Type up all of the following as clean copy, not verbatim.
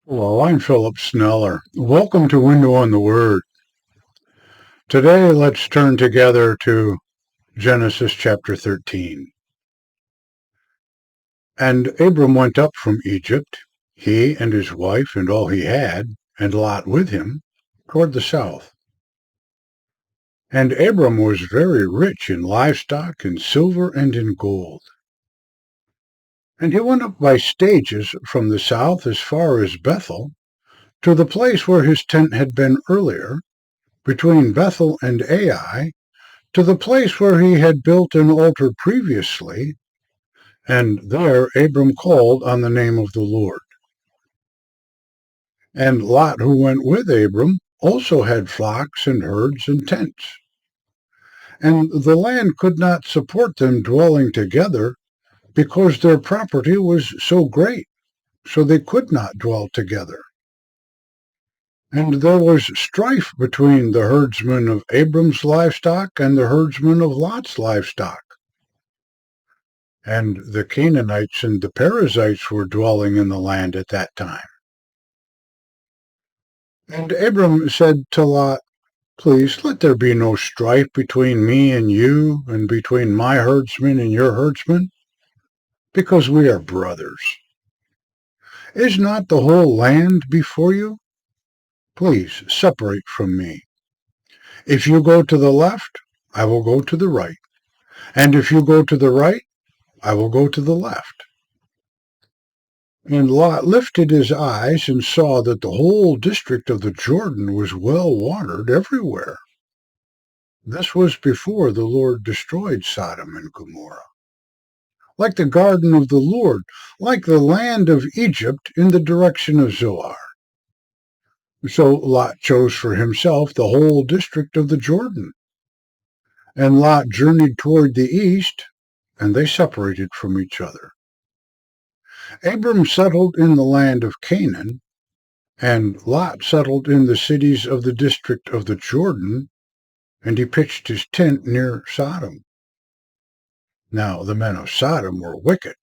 Hello, I'm Philip Sneller. Welcome to Window on the Word. Today, let's turn together to Genesis chapter 13. And Abram went up from Egypt, he and his wife and all he had, and Lot with him, toward the south. And Abram was very rich in livestock, in silver, and in gold. And he went up by stages from the south as far as Bethel, to the place where his tent had been earlier, between Bethel and Ai, to the place where he had built an altar previously, and there Abram called on the name of the Lord. And Lot, who went with Abram, also had flocks and herds and tents. And the land could not support them dwelling together, because their property was so great, so they could not dwell together. And there was strife between the herdsmen of Abram's livestock and the herdsmen of Lot's livestock. And the Canaanites and the Perizzites were dwelling in the land at that time. And Abram said to Lot, "Please let there be no strife between me and you, and between my herdsmen and your herdsmen, because we are brothers. Is not the whole land before you? Please separate from me. If you go to the left, I will go to the right, and if you go to the right, I will go to the left." And Lot lifted his eyes and saw that the whole district of the Jordan was well watered everywhere. This was before the Lord destroyed Sodom and Gomorrah. Like the garden of the Lord, like the land of Egypt in the direction of Zoar. So Lot chose for himself the whole district of the Jordan. And Lot journeyed toward the east, and they separated from each other. Abram settled in the land of Canaan, and Lot settled in the cities of the district of the Jordan, and he pitched his tent near Sodom. Now the men of Sodom were wicked,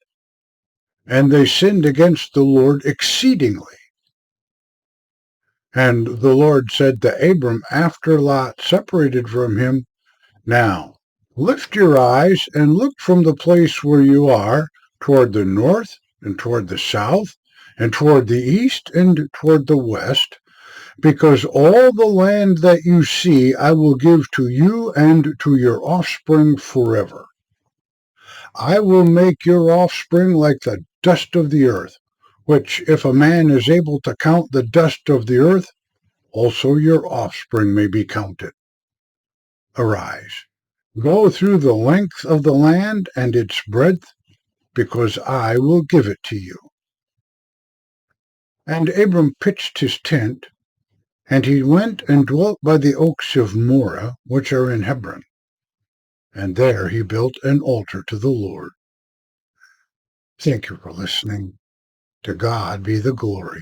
and they sinned against the Lord exceedingly. And the Lord said to Abram after Lot separated from him, "Now lift your eyes and look from the place where you are toward the north and toward the south and toward the east and toward the west, because all the land that you see I will give to you and to your offspring forever. I will make your offspring like the dust of the earth, which if a man is able to count the dust of the earth, also your offspring may be counted. Arise, go through the length of the land and its breadth, because I will give it to you." And Abram pitched his tent, and he went and dwelt by the oaks of Moreh, which are in Hebron. And there he built an altar to the Lord. Thank you for listening. To God be the glory.